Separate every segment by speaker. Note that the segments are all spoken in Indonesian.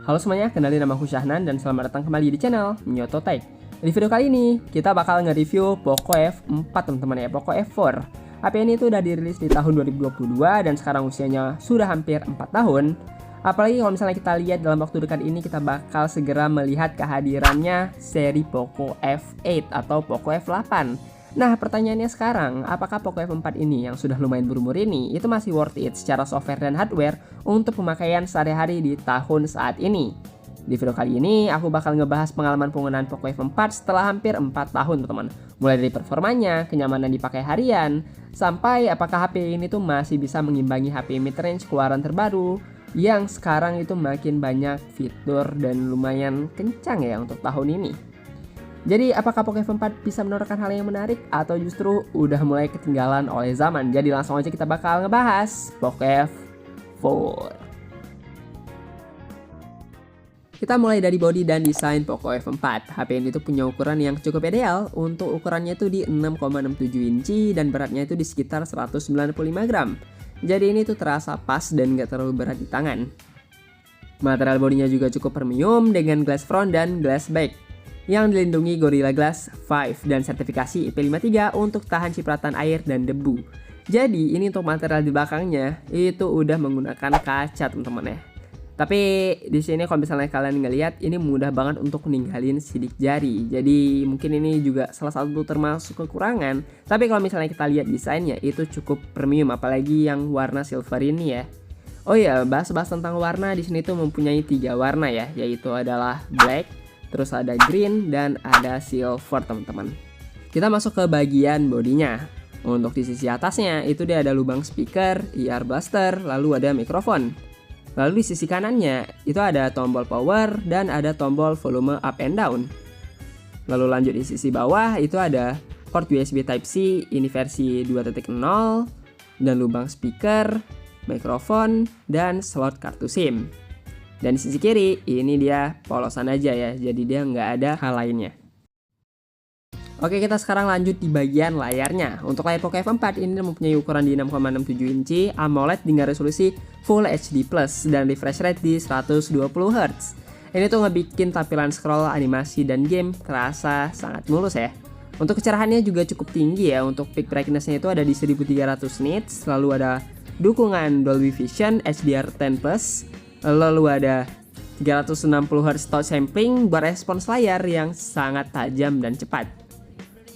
Speaker 1: Halo semuanya, kenalin nama aku Syahnan dan selamat datang kembali di channel Nyoto Tech. Di video kali ini, kita bakal nge-review Poco F4 teman-teman ya, Poco F4. HP ini tuh udah dirilis di tahun 2022 dan sekarang usianya sudah hampir 4 tahun. Apalagi kalau misalnya kita lihat dalam waktu dekat ini kita bakal segera melihat kehadirannya seri Poco F8 atau Poco F8. Nah pertanyaannya sekarang, apakah Poco F4 ini yang sudah lumayan berumur ini itu masih worth it secara software dan hardware untuk pemakaian sehari-hari di tahun saat ini? Di video kali ini aku bakal ngebahas pengalaman penggunaan Poco F4 setelah hampir 4 tahun teman-teman. Mulai dari performanya, kenyamanan dipakai harian, sampai apakah HP ini tuh masih bisa mengimbangi HP mid-range keluaran terbaru yang sekarang itu makin banyak fitur dan lumayan kencang ya untuk tahun ini. Jadi apakah Poco F4 bisa menawarkan hal yang menarik atau justru udah mulai ketinggalan oleh zaman? Jadi langsung aja kita bakal ngebahas Poco F4. Kita mulai dari body dan desain Poco F4. HP ini tuh punya ukuran yang cukup ideal. Untuk ukurannya tuh di 6,67 inci dan beratnya itu di sekitar 195 gram. Jadi ini tuh terasa pas dan gak terlalu berat di tangan. Material bodinya juga cukup premium dengan glass front dan glass back yang dilindungi Gorilla Glass 5 dan sertifikasi IP53 untuk tahan cipratan air dan debu. Jadi ini untuk material di belakangnya itu udah menggunakan kaca teman-teman ya. Tapi di sini kalau misalnya kalian ngelihat ini mudah banget untuk ninggalin sidik jari. Jadi mungkin ini juga salah satu termasuk kekurangan. Tapi kalau misalnya kita lihat desainnya itu cukup premium, apalagi yang warna silver ini ya. Oh iya, bahas-bahas tentang warna, di sini tuh mempunyai 3 warna ya, yaitu adalah black, terus ada green dan ada silver teman-teman. Kita masuk ke bagian bodinya. Untuk di sisi atasnya itu dia ada lubang speaker, ear blaster, lalu ada mikrofon. Lalu di sisi kanannya itu ada tombol power dan ada tombol volume up and down. Lalu lanjut di sisi bawah itu ada port USB Type-C ini versi 2.0 dan lubang speaker, mikrofon dan slot kartu SIM. Dan di sisi kiri ini dia polosan aja ya, jadi dia nggak ada hal lainnya. Oke, kita sekarang lanjut di bagian layarnya. Untuk layar Poco F4 ini mempunyai ukuran di 6,67 inci AMOLED dengan resolusi Full HD Plus dan refresh rate di 120 Hz. Ini tuh ngebikin tampilan scroll, animasi dan game terasa sangat mulus ya. Untuk kecerahannya juga cukup tinggi ya. Untuk peak brightness-nya itu ada di 1300 nits, lalu ada dukungan Dolby Vision HDR10+. Lalu ada 360 Hz touch sampling buat respons layar yang sangat tajam dan cepat.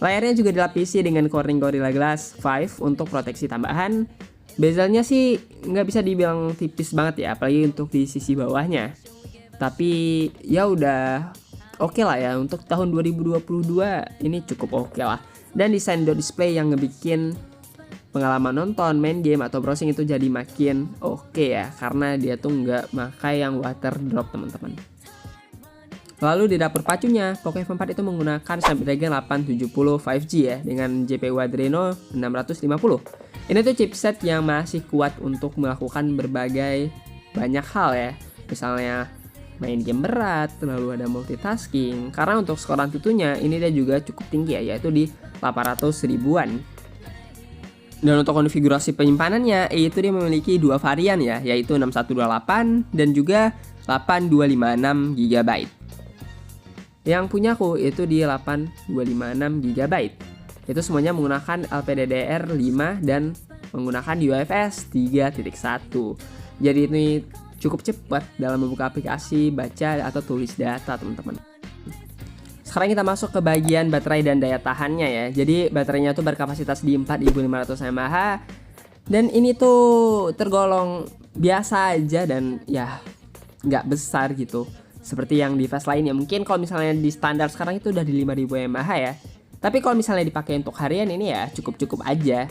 Speaker 1: Layarnya juga dilapisi dengan Corning Gorilla Glass 5 untuk proteksi tambahan. Bezelnya sih nggak bisa dibilang tipis banget ya, apalagi untuk di sisi bawahnya. Tapi ya udah oke lah ya, untuk tahun 2022 ini cukup oke lah. Dan desain display yang ngebikin pengalaman nonton, main game, atau browsing itu jadi makin oke ya, karena dia tuh nggak pakai yang water drop teman-teman. Lalu di dapur pacunya, Poco F4 itu menggunakan Snapdragon 870 5G ya, dengan GPU Adreno 650. Ini tuh chipset yang masih kuat untuk melakukan berbagai banyak hal ya, misalnya main game berat, lalu ada multitasking. Karena untuk skor Antutunya ini dia juga cukup tinggi ya, yaitu di 800 ribuan. Dan untuk konfigurasi penyimpanannya itu dia memiliki 2 varian ya, yaitu 6128 dan juga 8256 GB. Yang punyaku itu di 8256 GB. Itu semuanya menggunakan LPDDR5 dan menggunakan UFS 3.1. Jadi ini cukup cepat dalam membuka aplikasi, baca atau tulis data teman-teman. Sekarang kita masuk ke bagian baterai dan daya tahannya ya. Jadi baterainya tuh berkapasitas di 4500 mAh. Dan ini tuh tergolong biasa aja dan ya nggak besar gitu, seperti yang device lainnya. Mungkin kalau misalnya di standar sekarang itu udah di 5000 mAh ya. Tapi kalau misalnya dipakai untuk harian ini ya cukup-cukup aja.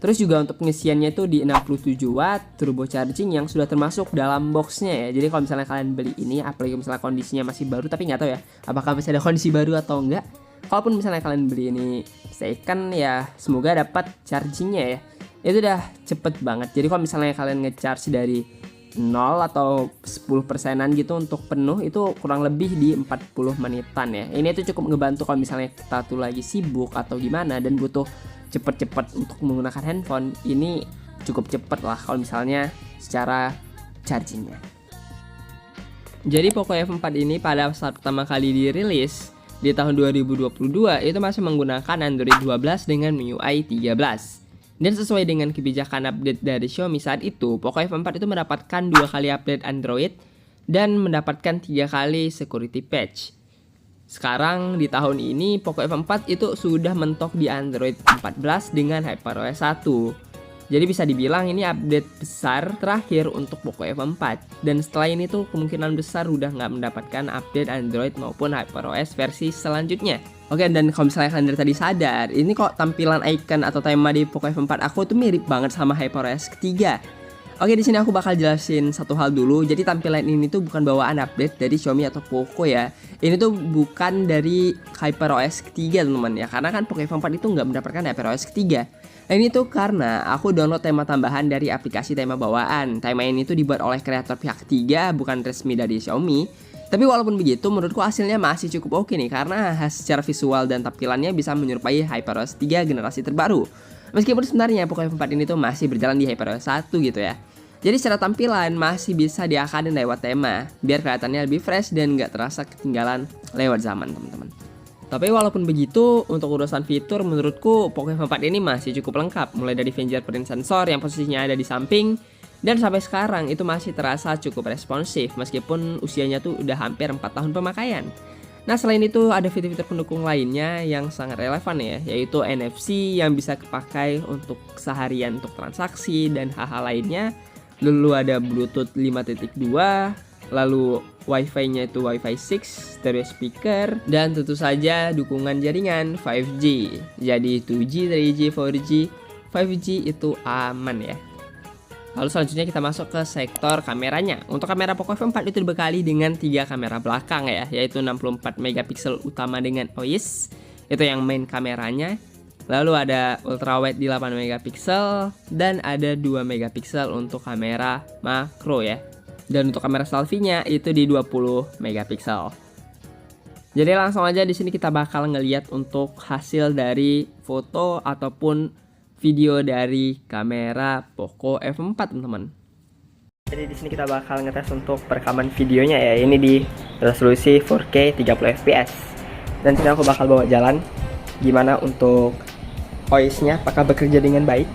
Speaker 1: Terus juga untuk pengisiannya itu di 67 watt turbo charging yang sudah termasuk dalam boxnya ya. Jadi kalau misalnya kalian beli ini, apalagi misalnya kondisinya masih baru, tapi nggak tahu ya apakah masih ada kondisi baru atau enggak. Kalaupun misalnya kalian beli ini second ya, semoga dapat chargingnya ya. Itu udah cepet banget. Jadi kalau misalnya kalian ngecharge dari 0 atau 10%-an gitu untuk penuh itu kurang lebih di 40 menitan ya. Ini tuh cukup ngebantu kalau misalnya kita tuh lagi sibuk atau gimana dan butuh cepet-cepet untuk menggunakan handphone. Ini cukup cepet lah kalau misalnya secara chargingnya. Jadi Poco F4 ini pada saat pertama kali dirilis di tahun 2022 itu masih menggunakan Android 12 dengan MIUI 13. Dan sesuai dengan kebijakan update dari Xiaomi saat itu, Poco F4 itu mendapatkan 2 kali update Android dan mendapatkan 3 kali security patch. Sekarang di tahun ini Poco F4 itu sudah mentok di Android 14 dengan HyperOS 1. Jadi bisa dibilang ini update besar terakhir untuk Poco F4. Dan setelah ini tuh kemungkinan besar udah nggak mendapatkan update Android maupun HyperOS versi selanjutnya. Oke, dan kalau misalnya kalian dari tadi sadar, ini kok tampilan icon atau tema di Poco F4 aku tuh mirip banget sama HyperOS ketiga. Oke, di sini aku bakal jelasin satu hal dulu. Jadi tampilan ini tuh bukan bawaan update dari Xiaomi atau Poco ya. Ini tuh bukan dari HyperOS ketiga teman-teman ya. Karena kan Poco F4 itu nggak mendapatkan HyperOS ketiga. Nah, ini tuh karena aku download tema tambahan dari aplikasi tema bawaan. Tema ini tuh dibuat oleh kreator pihak ketiga, bukan resmi dari Xiaomi. Tapi walaupun begitu, menurutku hasilnya masih cukup oke nih, karena secara visual dan tampilannya bisa menyerupai HyperOS 3 generasi terbaru. Meskipun sebenarnya Poco F4 ini tuh masih berjalan di HyperOS 1 gitu ya. Jadi secara tampilan masih bisa diakadin lewat tema, biar kelihatannya lebih fresh dan nggak terasa ketinggalan lewat zaman teman-teman. Tapi walaupun begitu, untuk urusan fitur menurutku Poco F4 ini masih cukup lengkap. Mulai dari fingerprint sensor yang posisinya ada di samping, dan sampai sekarang itu masih terasa cukup responsif meskipun usianya tuh udah hampir 4 tahun pemakaian. Nah, selain itu ada fitur-fitur pendukung lainnya yang sangat relevan ya, yaitu NFC yang bisa kepakai untuk seharian untuk transaksi dan hal-hal lainnya. Lalu ada Bluetooth 5.2, lalu Wi-Fi-nya itu Wi-Fi 6, stereo speaker, dan tentu saja dukungan jaringan 5G. Jadi 2G, 3G, 4G, 5G itu aman ya. Lalu selanjutnya kita masuk ke sektor kameranya. Untuk kamera Poco F4 itu dibekali dengan 3 kamera belakang ya, yaitu 64 megapiksel utama dengan OIS, itu yang main kameranya. Lalu ada ultrawide di 8 megapiksel dan ada 2 megapiksel untuk kamera makro ya. Dan untuk kamera selfie-nya itu di 20 megapiksel. Jadi langsung aja di sini kita bakal ngeliat untuk hasil dari foto ataupun video dari kamera Poco F4 teman-teman. Jadi di sini kita bakal ngetes untuk perekaman videonya ya. Ini di resolusi 4K 30 fps. Dan sini aku bakal bawa jalan gimana untuk OIS-nya apakah bekerja dengan baik.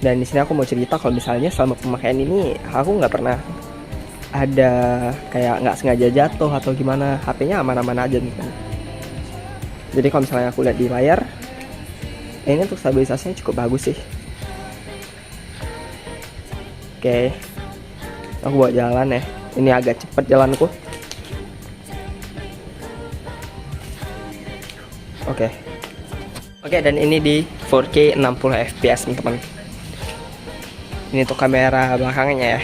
Speaker 1: Dan di sini aku mau cerita kalau misalnya selama pemakaian ini aku nggak pernah ada kayak nggak sengaja jatuh atau gimana. HP-nya aman-aman aja nih. Jadi kalau misalnya aku lihat di layar, ini untuk stabilisasinya cukup bagus sih. Oke, aku bawa jalan ya. Ini agak cepet jalanku. Oke, dan ini di 4K 60 fps teman-teman. Ini untuk kamera belakangnya ya.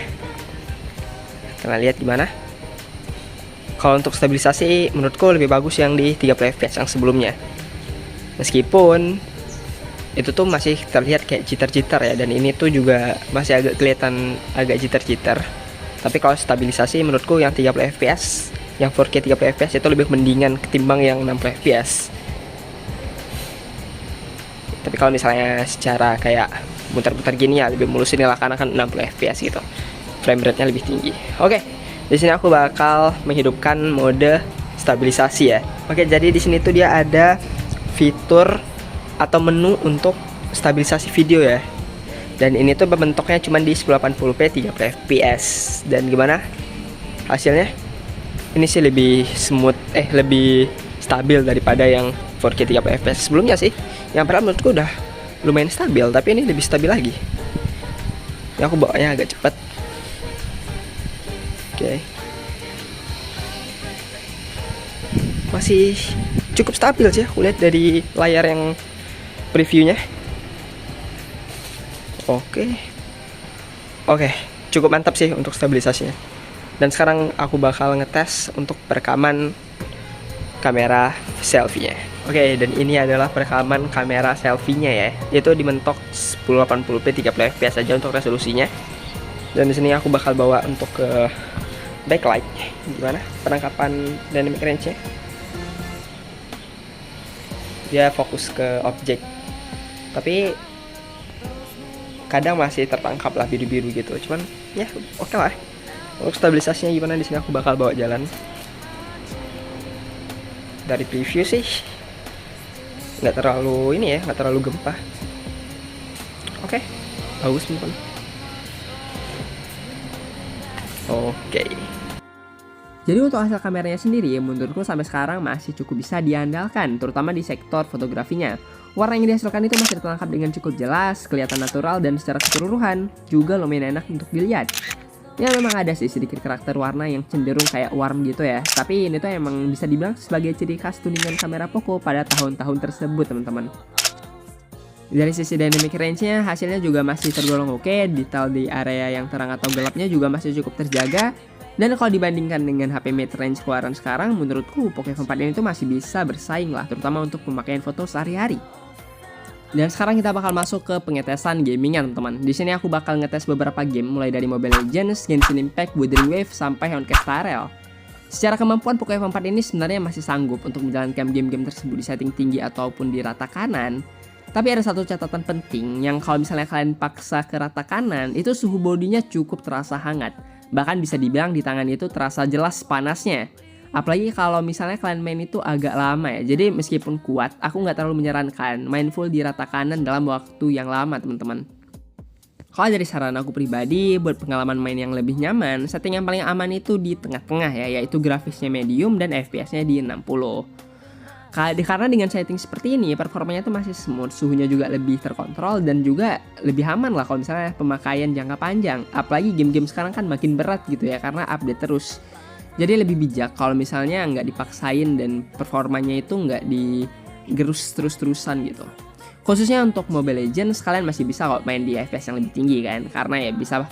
Speaker 1: Kita lihat gimana. Kalau untuk stabilisasi menurutku lebih bagus yang di 30 fps yang sebelumnya. Meskipun itu tuh masih terlihat kayak jitter-jitter ya, dan ini tuh juga masih agak kelihatan agak jitter-jitter. Tapi kalau stabilisasi menurutku yang 30 fps, yang 4K 30 fps itu lebih mendingan ketimbang yang 60 fps. Tapi kalau misalnya secara kayak muter-muter gini ya lebih mulus inilah, karena kan 60 fps gitu. Frame rate-nya lebih tinggi. Oke, di sini aku bakal menghidupkan mode stabilisasi ya. Oke, jadi di sini tuh dia ada fitur atau menu untuk stabilisasi video ya. Dan ini tuh bentuknya cuma di 1080p 30 fps. Dan gimana hasilnya? Ini sih lebih smooth, lebih stabil daripada yang 4K 30 fps sebelumnya sih. Yang padahal menurutku udah lumayan stabil, tapi ini lebih stabil lagi. Ya, aku bawanya agak cepet. Oke. Masih cukup stabil sih aku lihat dari layar yang previewnya. Oke, cukup mantap sih untuk stabilisasinya. Dan sekarang aku bakal ngetes untuk perekaman kamera selfie-nya. Oke, dan ini adalah perekaman kamera selfie-nya ya. Itu dimentok 1080p 30 fps aja untuk resolusinya. Dan di sini aku bakal bawa untuk ke backlight. Gimana penangkapan dynamic range-nya? Dia fokus ke objek. Tapi kadang masih tertangkap lah biru-biru gitu. Cuman ya oke lah. Untuk stabilisasinya gimana, di sini aku bakal bawa jalan. Dari preview sih nggak terlalu ini ya, nggak terlalu gempa. Oke, bagus teman-teman. Oke. Jadi untuk hasil kameranya sendiri, menurutku sampai sekarang masih cukup bisa diandalkan, terutama di sektor fotografinya. Warna yang dihasilkan itu masih tertangkap dengan cukup jelas, kelihatan natural, dan secara keseluruhan juga lumayan enak untuk dilihat. Ya memang ada sih sedikit karakter warna yang cenderung kayak warm gitu ya, tapi ini tuh emang bisa dibilang sebagai ciri khas tuningan kamera Poco pada tahun-tahun tersebut teman-teman. Dari sisi dynamic range-nya hasilnya juga masih tergolong oke, detail di area yang terang atau gelapnya juga masih cukup terjaga. Dan kalau dibandingkan dengan HP mid-range keluaran sekarang, menurutku Poco F4 ini tuh masih bisa bersaing lah, terutama untuk pemakaian foto sehari-hari. Dan sekarang kita bakal masuk ke pengetesan gamingnya teman-teman. Di sini aku bakal ngetes beberapa game mulai dari Mobile Legends, Genshin Impact, Wuthering Waves, sampai Honkai Star Rail. Secara kemampuan Poco F4 ini sebenarnya masih sanggup untuk menjalankan game-game tersebut di setting tinggi ataupun di rata kanan. Tapi ada satu catatan penting yang kalau misalnya kalian paksa ke rata kanan, itu suhu bodinya cukup terasa hangat. Bahkan bisa dibilang di tangan itu terasa jelas panasnya. Apalagi kalau misalnya kalian main itu agak lama ya. Jadi meskipun kuat, aku nggak terlalu menyarankan main full di rata kanan dalam waktu yang lama teman-teman. Kalau dari saran aku pribadi, buat pengalaman main yang lebih nyaman, setting yang paling aman itu di tengah-tengah ya, yaitu grafisnya medium dan FPS-nya di 60. Karena dengan setting seperti ini, performanya tuh masih smooth, suhunya juga lebih terkontrol, dan juga lebih aman lah kalau misalnya pemakaian jangka panjang. Apalagi game-game sekarang kan makin berat gitu ya, karena update terus. Jadi lebih bijak kalau misalnya nggak dipaksain dan performanya itu nggak digerus terus-terusan gitu. Khususnya untuk Mobile Legends, kalian masih bisa kok main di FPS yang lebih tinggi kan, karena ya bisa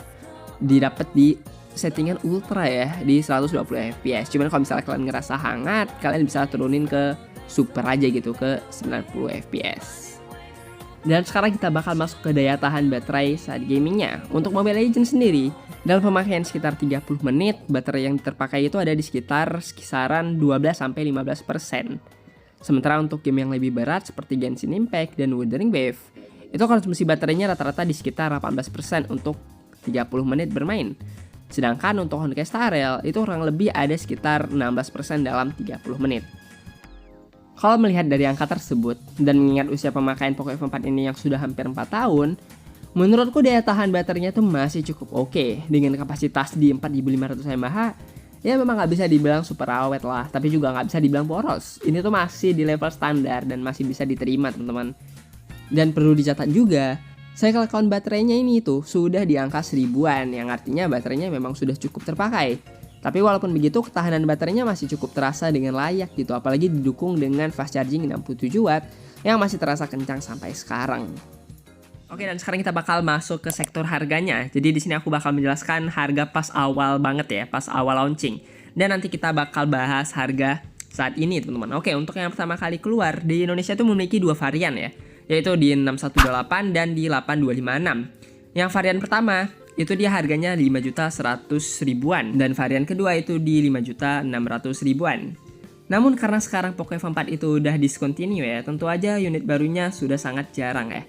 Speaker 1: didapat di settingan ultra ya, di 120 FPS. Cuman kalau misalnya kalian ngerasa hangat, kalian bisa turunin ke super aja gitu, ke 90 FPS. Dan sekarang kita bakal masuk ke daya tahan baterai saat gamingnya. Untuk Mobile Legends sendiri, dalam pemakaian sekitar 30 menit, baterai yang terpakai itu ada di sekitar kisaran 12-15%. Sementara untuk game yang lebih berat seperti Genshin Impact dan Wuthering Waves, itu konsumsi baterainya rata-rata di sekitar 18% untuk 30 menit bermain. Sedangkan untuk Honkai Star Rail itu kurang lebih ada sekitar 16% dalam 30 menit. Kalau melihat dari angka tersebut, dan mengingat usia pemakaian Poco F4 ini yang sudah hampir 4 tahun, menurutku daya tahan baterainya tuh masih cukup oke. Dengan kapasitas di 4500 mAh, ya memang nggak bisa dibilang super awet lah, tapi juga nggak bisa dibilang boros. Ini tuh masih di level standar dan masih bisa diterima teman-teman. Dan perlu dicatat juga, cycle count baterainya ini tuh sudah di angka 1000-an, yang artinya baterainya memang sudah cukup terpakai. Tapi walaupun begitu, ketahanan baterainya masih cukup terasa dengan layak gitu, apalagi didukung dengan fast charging 67 watt yang masih terasa kencang sampai sekarang. Oke, dan sekarang kita bakal masuk ke sektor harganya. Jadi di sini aku bakal menjelaskan harga pas awal banget ya, pas awal launching. Dan nanti kita bakal bahas harga saat ini teman-teman. Oke, untuk yang pertama kali keluar di Indonesia itu memiliki dua varian ya, yaitu di 618 dan di 8256. Yang varian pertama itu dia harganya 5.100.000-an, dan varian kedua itu di 5.600.000-an. Namun karena sekarang Poco F4 itu udah discontinue ya, tentu aja unit barunya sudah sangat jarang ya.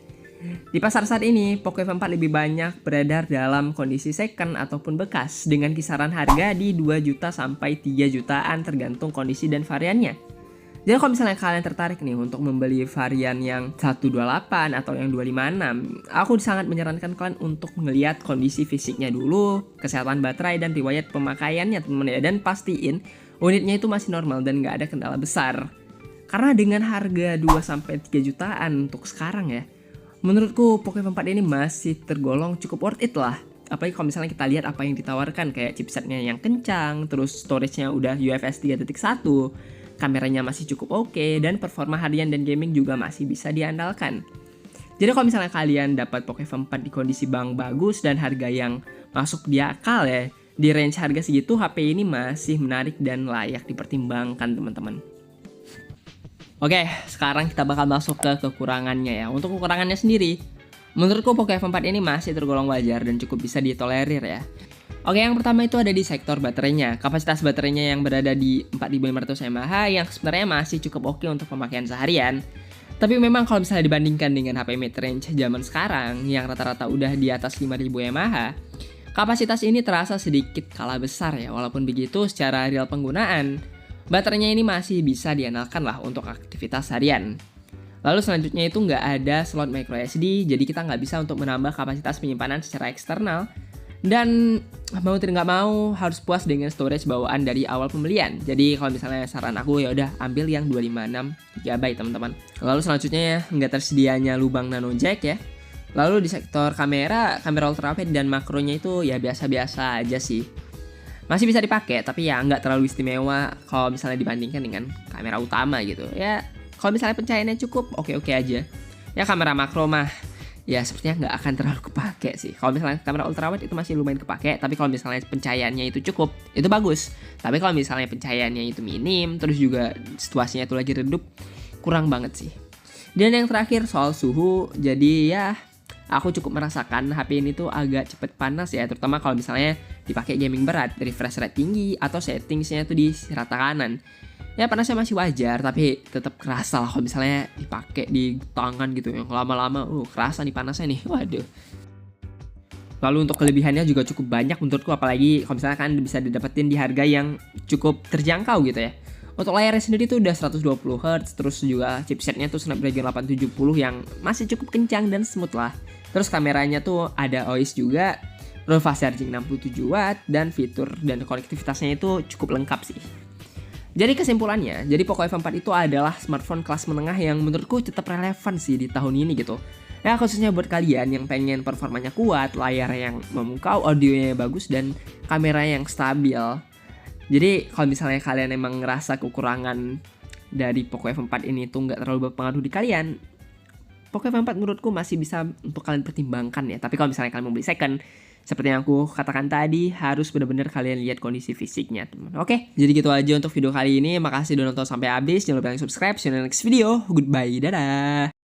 Speaker 1: Di pasar saat ini, Poco F4 lebih banyak beredar dalam kondisi second ataupun bekas, dengan kisaran harga di 2 juta sampai 3 jutaan tergantung kondisi dan variannya. Jadi kalau misalnya kalian tertarik nih untuk membeli varian yang 128 atau yang 256, aku sangat menyarankan kalian untuk melihat kondisi fisiknya dulu, kesehatan baterai dan riwayat pemakaiannya teman-teman ya, dan pastiin unitnya itu masih normal dan nggak ada kendala besar. Karena dengan harga 2-3 jutaan untuk sekarang ya, menurutku Poco F4 ini masih tergolong cukup worth it lah. Apalagi kalau misalnya kita lihat apa yang ditawarkan, kayak chipsetnya yang kencang, terus storage-nya udah UFS 3.1, kameranya masih cukup oke, dan performa harian dan gaming juga masih bisa diandalkan. Jadi kalau misalnya kalian dapat Poco F4 di kondisi bang bagus dan harga yang masuk di akal ya, di range harga segitu HP ini masih menarik dan layak dipertimbangkan teman-teman. Oke, sekarang kita bakal masuk ke kekurangannya ya. Untuk kekurangannya sendiri, menurutku Poco F4 ini masih tergolong wajar dan cukup bisa ditolerir ya. Oke, yang pertama itu ada di sektor baterainya. Kapasitas baterainya yang berada di 4500 mAh yang sebenarnya masih cukup oke untuk pemakaian seharian. Tapi memang kalau misalnya dibandingkan dengan HP mid-range zaman sekarang yang rata-rata udah di atas 5000 mAh, Kapasitas ini terasa sedikit kalah besar ya, walaupun begitu secara real penggunaan, baterainya ini masih bisa diandalkan lah untuk aktivitas harian. Lalu selanjutnya itu nggak ada slot microSD, jadi kita nggak bisa untuk menambah kapasitas penyimpanan secara eksternal. Dan mau tidak nggak mau harus puas dengan storage bawaan dari awal pembelian. Jadi kalau misalnya saran aku ya udah ambil yang 256 GB teman-teman. Lalu selanjutnya ya nggak tersedianya lubang nano jack ya. Lalu di sektor kamera ultrawide dan makronya itu ya biasa-biasa aja sih. Masih bisa dipakai tapi ya nggak terlalu istimewa kalau misalnya dibandingkan dengan kamera utama gitu. Ya kalau misalnya pencahayaannya cukup oke-oke aja. Ya kamera makro mah ya sepertinya nggak akan terlalu kepake sih. Kalau misalnya kamera ultrawide itu masih lumayan kepake, tapi kalau misalnya pencahayaannya itu cukup, itu bagus. Tapi kalau misalnya pencahayaannya itu minim, terus juga situasinya itu lagi redup, kurang banget sih. Dan yang terakhir soal suhu, jadi ya aku cukup merasakan HP ini tuh agak cepet panas ya, terutama kalau misalnya dipakai gaming berat, refresh rate tinggi atau settingsnya tuh di rata kanan. Ya panasnya masih wajar, tapi tetap kerasa lah kalau misalnya dipakai di tangan gitu yang lama-lama, kerasa nih panasnya nih, waduh. Lalu untuk kelebihannya juga cukup banyak menurutku, apalagi kalau misalnya kan bisa didapetin di harga yang cukup terjangkau gitu ya. Untuk layarnya sendiri tuh udah 120 Hz, terus juga chipsetnya tuh Snapdragon 870 yang masih cukup kencang dan smooth lah. Terus kameranya tuh ada OIS juga, terus fast charging 67 Watt, dan fitur dan konektivitasnya itu cukup lengkap sih. Jadi kesimpulannya, jadi Poco F4 itu adalah smartphone kelas menengah yang menurutku tetap relevan sih di tahun ini gitu. Ya khususnya buat kalian yang pengen performanya kuat, layar yang memukau, audionya bagus, dan kamera yang stabil. Jadi kalau misalnya kalian emang ngerasa kekurangan dari Poco F4 ini tuh nggak terlalu berpengaruh di kalian, Poco F4 menurutku masih bisa untuk kalian pertimbangkan ya. Tapi kalau misalnya kalian mau beli second, seperti yang aku katakan tadi, harus benar-benar kalian lihat kondisi fisiknya, teman. Oke, jadi gitu aja untuk video kali ini. Makasih udah nonton sampai habis. Jangan lupa like, subscribe. See you in the next video. Goodbye, dadah.